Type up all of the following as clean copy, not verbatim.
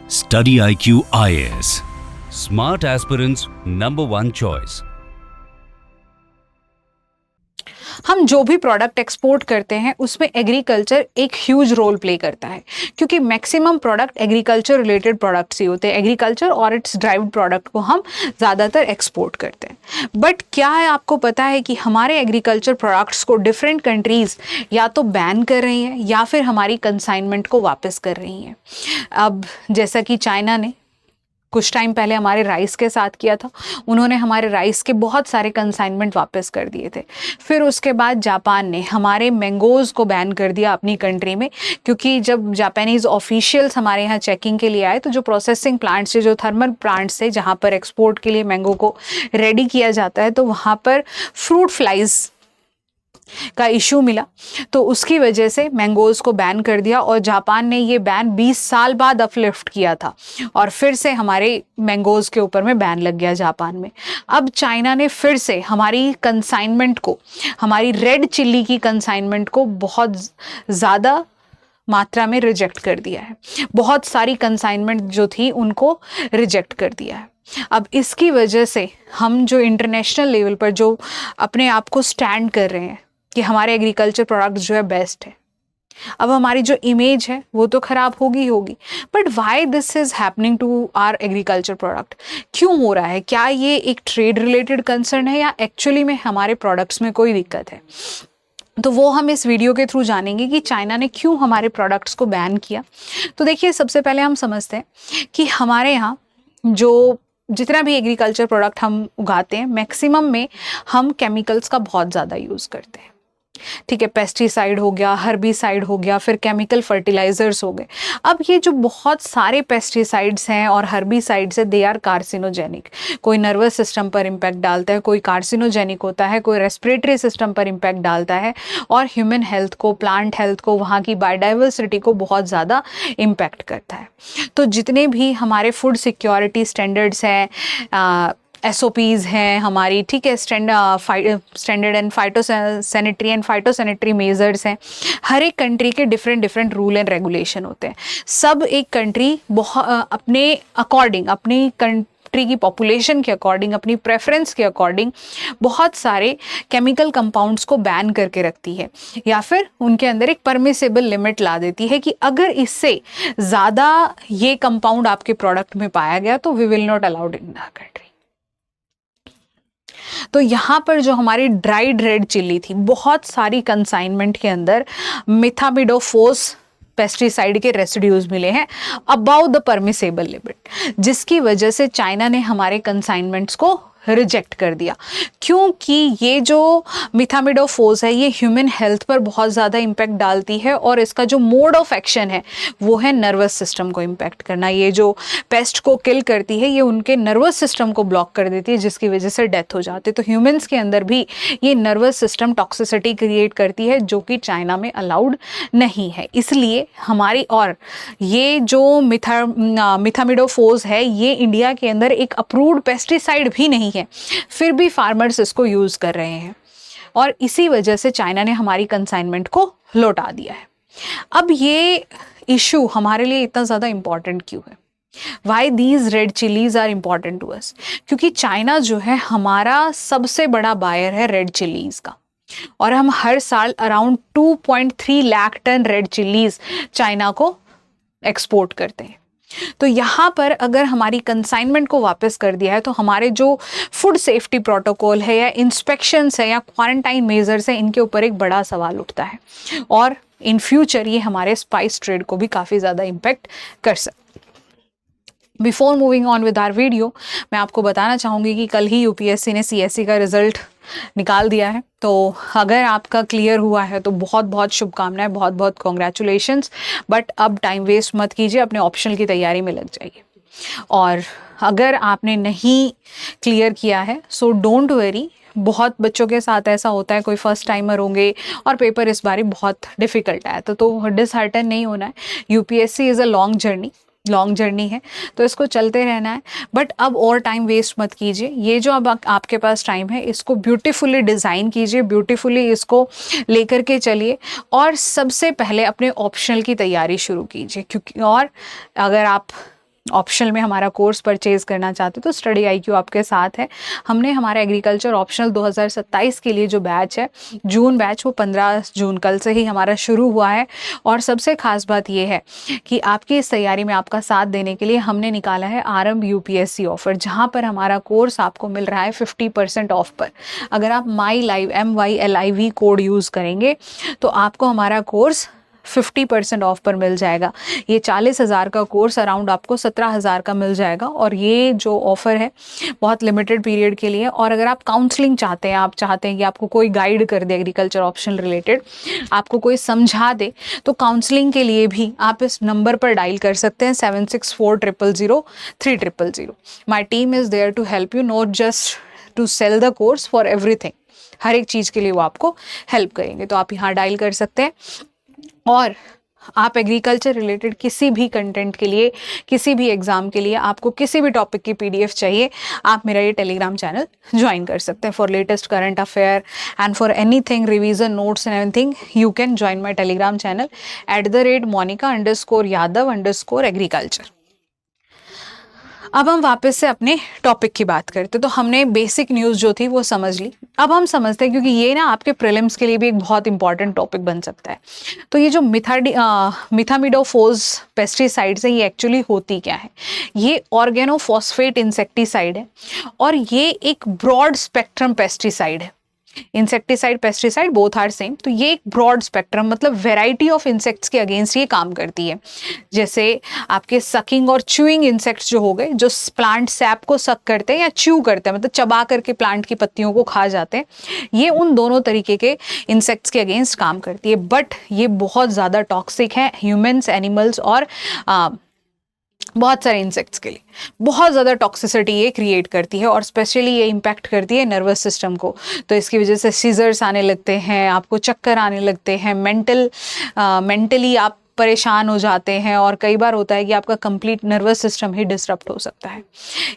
Study IQ IAS. Smart aspirants number one choice. हम जो भी प्रोडक्ट एक्सपोर्ट करते हैं उसमें एग्रीकल्चर एक ह्यूज रोल प्ले करता है, क्योंकि maximum product agriculture related products ही होते हैं। एग्रीकल्चर और इट्स ड्राइव्ड प्रोडक्ट को हम ज़्यादातर एक्सपोर्ट करते हैं। बट क्या है, आपको पता है कि हमारे एग्रीकल्चर प्रोडक्ट्स को डिफरेंट कंट्रीज़ या तो बैन कर रही हैं या फिर हमारी कंसाइनमेंट को वापस कर रही हैं। अब जैसा कि चाइना ने कुछ टाइम पहले हमारे राइस के साथ किया था, उन्होंने हमारे राइस के बहुत सारे कंसाइनमेंट वापस कर दिए थे। फिर उसके बाद जापान ने हमारे मैंगोज़ को बैन कर दिया अपनी कंट्री में, क्योंकि जब जापानीज़ ऑफिशियल्स हमारे यहाँ चेकिंग के लिए आए तो जो प्रोसेसिंग प्लांट्स से, जो थर्मल प्लांट्स से जहाँ पर एक्सपोर्ट के लिए मैंगो को रेडी किया जाता है, तो वहाँ पर फ्रूट फ्लाइज का इशू मिला, तो उसकी वजह से मैंगोज़ को बैन कर दिया। और जापान ने ये बैन 20 साल बाद अपलिफ्ट किया था और फिर से हमारे मैंगोज़ के ऊपर में बैन लग गया जापान में। अब चाइना ने फिर से हमारी कंसाइनमेंट को, हमारी रेड चिल्ली की कंसाइनमेंट को बहुत ज़्यादा मात्रा में रिजेक्ट कर दिया है। बहुत सारी कंसाइनमेंट जो थी उनको रिजेक्ट कर दिया है। अब इसकी वजह से हम जो इंटरनेशनल लेवल पर जो अपने आप को स्टैंड कर रहे हैं कि हमारे एग्रीकल्चर प्रोडक्ट्स जो है बेस्ट है, अब हमारी जो इमेज है वो तो खराब होगी। But why this is happening to our agriculture product? क्यों हो रहा है? क्या ये एक ट्रेड रिलेटेड कंसर्न है या एक्चुअली में हमारे प्रोडक्ट्स में कोई दिक्कत है? तो वो हम इस वीडियो के थ्रू जानेंगे कि चाइना ने क्यों हमारे प्रोडक्ट्स को बैन किया। तो देखिए, सबसे पहले हम समझते हैं कि हमारे यहाँ जो जितना भी एग्रीकल्चर प्रोडक्ट हम उगाते हैं, मैक्सिमम में हम केमिकल्स का बहुत ज़्यादा यूज़ करते हैं। ठीक है, पेस्टिसाइड हो गया, हर्बिसाइड हो गया, फिर केमिकल फर्टिलाइजर्स हो गए। अब ये जो बहुत सारे पेस्टिसाइड्स हैं और हर्बिसाइड्स हैं, दे आर कार्सिनोजेनिक। कोई नर्वस सिस्टम पर इम्पैक्ट डालता है, कोई कार्सिनोजेनिक होता है, कोई रेस्पिरेटरी सिस्टम पर इम्पैक्ट डालता है और ह्यूमन हेल्थ को, प्लांट हेल्थ को, वहाँ की बायोडाइवर्सिटी को बहुत ज़्यादा इम्पैक्ट करता है। तो जितने भी हमारे फूड सिक्योरिटी स्टैंडर्ड्स हैं, SOPs हैं हमारी, ठीक है, स्टैंडर्ड एंड फाइटोसैनिटरी मेजर्स हैं, हर एक कंट्री के डिफरेंट रूल एंड रेगुलेशन होते हैं। सब एक कंट्री अपने अकॉर्डिंग, अपनी कंट्री की पॉपुलेशन के अकॉर्डिंग, अपनी प्रेफरेंस के अकॉर्डिंग बहुत सारे केमिकल कंपाउंड्स को बैन करके रखती है या फिर उनके अंदर एक परमिसेबल लिमिट ला देती है कि अगर इससे ज़्यादा ये कंपाउंड आपके प्रोडक्ट में पाया गया तो we will not allowed in the country. तो यहाँ पर जो हमारी ड्राइड रेड चिल्ली थी, बहुत सारी कंसाइनमेंट के अंदर मिथामिडोफोस पेस्टिसाइड के रेसिड्यूज मिले हैं अबाउ द परमिसेबल लिमिट, जिसकी वजह से चाइना ने हमारे कंसाइनमेंट्स को रिजेक्ट कर दिया। क्योंकि ये जो मिथामिडोफोस है ये ह्यूमन हेल्थ पर बहुत ज़्यादा इम्पैक्ट डालती है और इसका जो मोड ऑफ एक्शन है वो है नर्वस सिस्टम को इम्पैक्ट करना। ये जो पेस्ट को किल करती है ये उनके नर्वस सिस्टम को ब्लॉक कर देती है, जिसकी वजह से डेथ हो जाती है। तो ह्यूमंस के अंदर भी ये नर्वस सिस्टम टॉक्सिसिटी क्रिएट करती है, जो कि चाइना में अलाउड नहीं है। इसलिए हमारी, और ये जो मिथामिडोफोस है ये इंडिया के अंदर एक अप्रूव्ड पेस्टिसाइड भी नहीं है, फिर भी फार्मर्स इसको यूज कर रहे हैं और इसी वजह से चाइना ने हमारी कंसाइनमेंट को लौटा दिया है। अब ये इशू हमारे लिए इतना ज़्यादा इंपॉर्टेंट क्यों है? Why these red chilies are important to us? क्योंकि चाइना जो है हमारा सबसे बड़ा बायर है रेड चिलीज का, और हम हर साल around 2.3 lakh ton red chillies China को एक्सपोर्ट करते हैं। तो यहाँ पर अगर हमारी कंसाइनमेंट को वापस कर दिया है तो हमारे जो फूड सेफ्टी प्रोटोकॉल है या इंस्पेक्शंस है या क्वारंटाइन मेजर्स है, इनके ऊपर एक बड़ा सवाल उठता है और इन फ्यूचर ये हमारे स्पाइस ट्रेड को भी काफ़ी ज़्यादा इम्पेक्ट कर सकता है। Before moving on with our video, मैं आपको बताना चाहूँगी कि कल ही UPSC ने CSE का रिजल्ट निकाल दिया है। तो अगर आपका क्लियर हुआ है तो बहुत बहुत शुभकामनाएं, बहुत बहुत कॉन्ग्रेचुलेशंस। बट अब टाइम वेस्ट मत कीजिए, अपने ऑप्शनल की तैयारी में लग जाइए। और अगर आपने नहीं क्लियर किया है सो डोंट वरी, बहुत बच्चों के साथ ऐसा होता है, कोई फर्स्ट टाइमर होंगे और पेपर इस बारी बहुत डिफ़िकल्ट आया तो डिसहार्टन नहीं होना है। UPSC is a long journey है, तो इसको चलते रहना है। बट अब और टाइम वेस्ट मत कीजिए। ये जो अब आपके पास टाइम है इसको ब्यूटीफुली डिज़ाइन कीजिए, ब्यूटीफुली इसको लेकर के चलिए और सबसे पहले अपने ऑप्शनल की तैयारी शुरू कीजिए। क्योंकि और अगर आप ऑप्शनल में हमारा कोर्स परचेज करना चाहते हो तो स्टडी IQ आपके साथ है। हमने हमारा एग्रीकल्चर ऑप्शनल 2027 के लिए जो बैच है, जून बैच, वो 15 जून कल से ही हमारा शुरू हुआ है। और सबसे खास बात ये है कि आपकी इस तैयारी में आपका साथ देने के लिए हमने निकाला है आरंभ UPSC ऑफर, जहाँ पर हमारा कोर्स आपको मिल रहा है 50% ऑफ पर। अगर आप MyLive MYLIV कोड यूज़ करेंगे तो आपको हमारा कोर्स 50% ऑफ पर मिल जाएगा। ये 40,000 का कोर्स अराउंड आपको 17,000 का मिल जाएगा। और ये जो ऑफ़र है बहुत लिमिटेड पीरियड के लिए। और अगर आप काउंसलिंग चाहते हैं, आप चाहते हैं कि आपको कोई गाइड कर दे एग्रीकल्चर ऑप्शनल रिलेटेड, आपको कोई समझा दे, तो काउंसलिंग के लिए भी आप इस नंबर पर डायल कर सकते हैं 76400300। My team is there to help you, not just to sell the course, for everything. हर एक चीज़ के लिए वो आपको हेल्प करेंगे। तो आप यहाँ डायल कर सकते हैं। और आप एग्रीकल्चर रिलेटेड किसी भी कंटेंट के लिए, किसी भी एग्जाम के लिए, आपको किसी भी टॉपिक की PDF चाहिए, आप मेरा ये टेलीग्राम चैनल ज्वाइन कर सकते हैं। For latest current affair and for anything, revision, notes and anything, you can join my Telegram channel @monica_yadav_agriculture। अब हम वापस से अपने टॉपिक की बात करते। तो हमने बेसिक न्यूज़ जो थी वो समझ ली। अब हम समझते हैं, क्योंकि ये ना आपके प्रीलिम्स के लिए भी एक बहुत इंपॉर्टेंट टॉपिक बन सकता है। तो ये जो मिथामिडोफोज पेस्टिसाइड्स है, ये एक्चुअली होती क्या है? ये ऑर्गेनोफॉस्फेट इंसेक्टिसाइड है और ये एक ब्रॉड स्पेक्ट्रम पेस्टिसाइड है। Insecticide, pesticide both are same. तो ये एक ब्रॉड स्पेक्ट्रम, मतलब वेराइटी ऑफ इंसेक्ट्स के अगेंस्ट ये काम करती है। जैसे आपके सकिंग और च्यूइंग इंसेक्ट्स जो हो गए, जो प्लांट सैप को सक करते हैं या च्यू करते हैं, मतलब चबा करके प्लांट की पत्तियों को खा जाते हैं, ये उन दोनों तरीके के इंसेक्ट्स के अगेंस्ट काम करती है। बट ये बहुत ज़्यादा टॉक्सिक है ह्यूमन्स, एनिमल्स और बहुत सारे इंसेक्ट्स के लिए। बहुत ज़्यादा टॉक्सिसिटी ये क्रिएट करती है और स्पेशली ये इम्पैक्ट करती है नर्वस सिस्टम को। तो इसकी वजह से सीजर्स आने लगते हैं, आपको चक्कर आने लगते हैं, मेंटली आप परेशान हो जाते हैं और कई बार होता है कि आपका कंप्लीट नर्वस सिस्टम ही डिसरप्ट हो सकता है।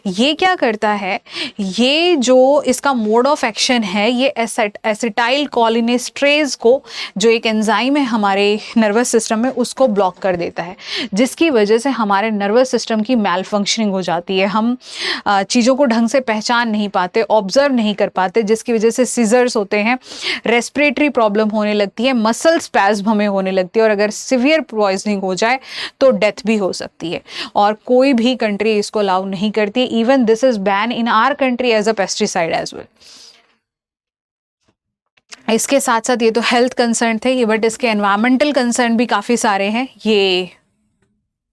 ये क्या करता है, ये जो इसका मोड ऑफ एक्शन है, ये एसिटाइल कोलिनेस्ट्रेज को, जो एक एंजाइम है हमारे नर्वस सिस्टम में, उसको ब्लॉक कर देता है, जिसकी वजह से हमारे नर्वस सिस्टम की मैल फंक्शनिंग हो जाती है। हम चीज़ों को ढंग से पहचान नहीं पाते, ऑब्जर्व नहीं कर पाते, जिसकी वजह से सीजर्स होते हैं, रेस्पिरेटरी प्रॉब्लम होने लगती है, मसल स्पैज्म हमें होने लगती है और अगर सिवियर पॉइजनिंग हो जाए तो डेथ भी हो सकती है। और कोई भी कंट्री इसको अलाउ नहीं करती। Even this is ban in our country as a pesticide as well. इसके साथ साथ ये तो हेल्थ कंसर्न थे, बट इसके एनवायरमेंटल कंसर्न भी काफ़ी सारे हैं। ये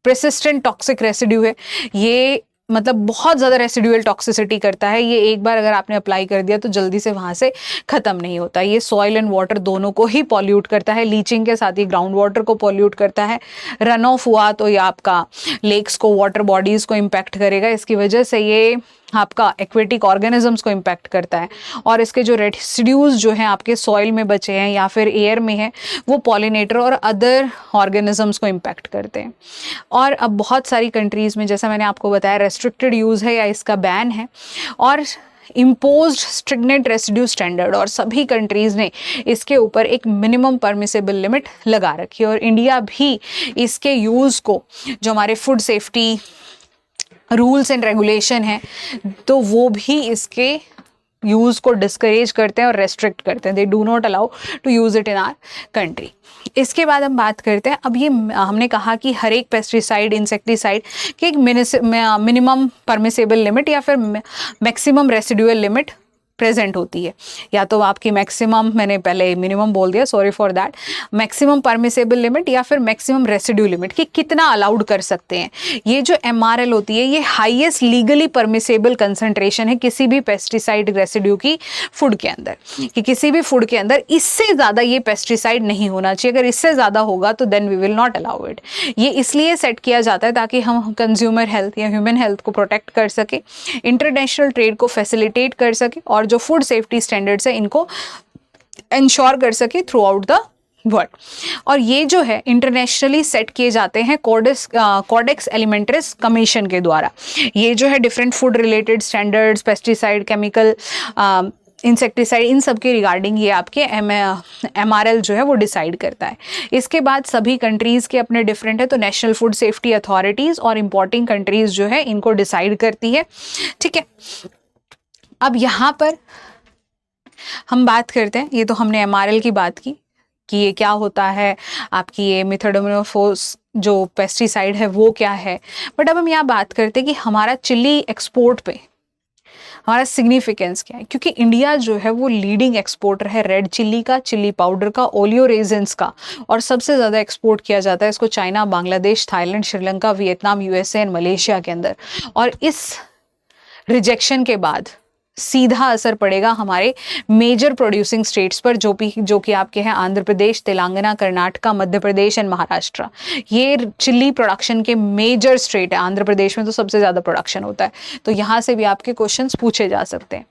प्रेसिस्टेंट टॉक्सिक रेसिड्यू है, ये मतलब बहुत ज़्यादा रेसिडुअल टॉक्सिसिटी करता है। ये एक बार अगर आपने अप्लाई कर दिया तो जल्दी से वहाँ से ख़त्म नहीं होता। ये सॉइल एंड वाटर दोनों को ही पॉल्यूट करता है, लीचिंग के साथ ही ग्राउंड वाटर को पॉल्यूट करता है। रन ऑफ हुआ तो ये आपका लेक्स को, वाटर बॉडीज़ को इम्पैक्ट करेगा। इसकी वजह से ये आपका एक्वेटिक ऑर्गेनिजम्स को इम्पैक्ट करता है और इसके जो रेसिड्यूज जो हैं आपके सॉइल में बचे हैं या फिर एयर में हैं, वो पॉलिनेटर और अदर ऑर्गेनिजम्स को इम्पैक्ट करते हैं। और अब बहुत सारी कंट्रीज़ में, जैसा मैंने आपको बताया, रेस्ट्रिक्टेड यूज़ है या इसका बैन है और इम्पोज्ड स्ट्रिक्नेंट रेसिड्यू स्टैंडर्ड, और सभी कंट्रीज़ ने इसके ऊपर एक मिनिमम परमिसेबल लिमिट लगा रखी है। और इंडिया भी इसके यूज़ को, जो हमारे food safety rules and regulation है, तो वो भी इसके यूज़ को डिस्करेज करते हैं और रेस्ट्रिक्ट करते हैं। They do not allow to use it in our country. इसके बाद हम बात करते हैं, अब ये हमने कहा कि हर एक पेस्टिसाइड, इंसेक्टिसाइड की एक मिनिमम परमिसेबल लिमिट या फिर मैक्सिमम रेसिडुअल लिमिट प्रेजेंट होती है। या तो आपकी मैक्सिमम, मैंने पहले मिनिमम बोल दिया, sorry for that, maximum permissible limit या फिर मैक्सिमम रेसिड्यू लिमिट कि कितना अलाउड कर सकते हैं। ये जो MRL होती है, ये हाईएस्ट लीगली परमिसेबल कंसंट्रेशन है किसी भी पेस्टिसाइड रेसिड्यू की फूड के अंदर, कि किसी भी फूड के अंदर इससे ज़्यादा ये पेस्टिसाइड नहीं होना चाहिए। अगर इससे ज़्यादा होगा तो then we will not allow it. ये इसलिए सेट किया जाता है ताकि हम कंज्यूमर हेल्थ या ह्यूमन हेल्थ को प्रोटेक्ट कर सके, इंटरनेशनल ट्रेड को फैसिलिटेट कर सके और जो फूड सेफ्टी स्टैंडर्ड्स है इनको इंश्योर कर सके थ्रू आउट द वर्ल्ड। और ये जो है इंटरनेशनली सेट किए जाते हैं कोडेक्स एलिमेंट्रिस कमीशन के द्वारा। ये जो है different food related standards, pesticide, chemical insecticide, इन सब के रिगार्डिंग ये आपके MRL जो है वो डिसाइड करता है। इसके बाद सभी कंट्रीज़ के अपने डिफरेंट है, तो नेशनल फूड सेफ्टी अथॉरिटीज़ और इम्पोर्टिंग कंट्रीज़ जो है इनको डिसाइड करती है। ठीक है, अब यहाँ पर हम बात करते हैं, ये तो हमने MRL की बात की कि ये क्या होता है, आपकी ये मिथाडोमिनोफोस जो पेस्टिसाइड है वो क्या है। बट अब हम यहाँ बात करते हैं कि हमारा चिली एक्सपोर्ट पे हमारा सिग्निफिकेंस क्या है, क्योंकि इंडिया जो है वो लीडिंग एक्सपोर्टर है रेड चिल्ली का, चिल्ली पाउडर का, ओलियो रेजिन्स का, और सबसे ज़्यादा एक्सपोर्ट किया जाता है इसको China, Bangladesh, Thailand, Sri Lanka, Vietnam, USA and Malaysia के अंदर। और इस रिजेक्शन के बाद सीधा असर पड़ेगा हमारे मेजर प्रोड्यूसिंग स्टेट्स पर, जो कि आपके हैं आंध्र प्रदेश, तेलंगाना, कर्नाटका, मध्य प्रदेश एंड महाराष्ट्र। ये चिल्ली प्रोडक्शन के मेजर स्टेट है। आंध्र प्रदेश में तो सबसे ज़्यादा प्रोडक्शन होता है, तो यहाँ से भी आपके क्वेश्चंस पूछे जा सकते हैं।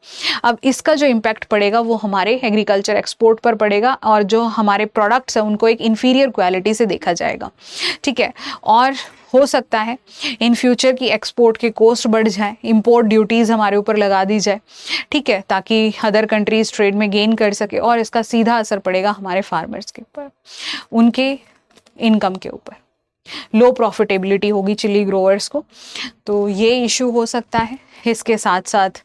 अब इसका जो इम्पैक्ट पड़ेगा वो हमारे एग्रीकल्चर एक्सपोर्ट पर पड़ेगा, और जो हमारे प्रोडक्ट्स हैं उनको एक इन्फीरियर क्वालिटी से देखा जाएगा। ठीक है, और हो सकता है इन फ्यूचर की एक्सपोर्ट के कॉस्ट बढ़ जाए, इंपोर्ट ड्यूटीज़ हमारे ऊपर लगा दी जाए, ठीक है, ताकि अदर कंट्रीज ट्रेड में गेन कर सके, और इसका सीधा असर पड़ेगा हमारे फार्मर्स के ऊपर, उनके इनकम के ऊपर। लो प्रॉफिटेबिलिटी होगी चिली ग्रोअर्स को, तो ये इशू हो सकता है। इसके साथ साथ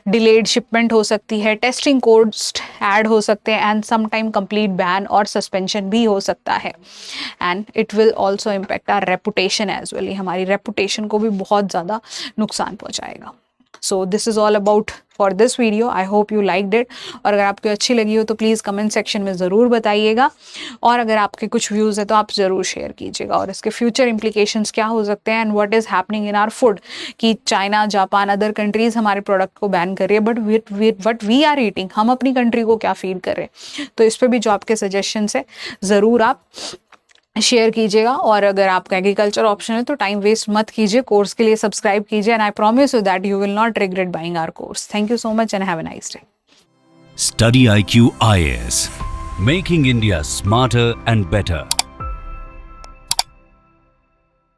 डिलेड शिपमेंट हो सकती है, टेस्टिंग कॉस्ट ऐड हो सकते हैं, and some time complete ban और सस्पेंशन भी हो सकता है। And it will also impact our reputation as well, हमारी रेपुटेशन को भी बहुत ज़्यादा नुकसान पहुँचाएगा। So this is all about for this video. I hope you liked it, और अगर आपको अच्छी लगी हो तो प्लीज़ कमेंट सेक्शन में ज़रूर बताइएगा, और अगर आपके कुछ व्यूज़ है तो आप ज़रूर शेयर कीजिएगा, और इसके फ्यूचर इंप्लीकेशंस क्या हो सकते हैं, and what is happening in our food, कि चाइना, जापान, अदर कंट्रीज़ हमारे प्रोडक्ट को बैन कर रही है, बट वी आर ईटिंग, हम अपनी कंट्री को क्या फीड कर रहे हैं। तो इस पर भी जो आपके सजेशंस है ज़रूर आप शेयर कीजिएगा, और अगर आपका एग्रीकल्चर ऑप्शन है तो टाइम वेस्ट मत कीजिए, कोर्स के लिए सब्सक्राइब कीजिए, and I promise you that you will not regret buying our course. Thank you so much and have a nice day. Study IQ IAS, making India smarter and better.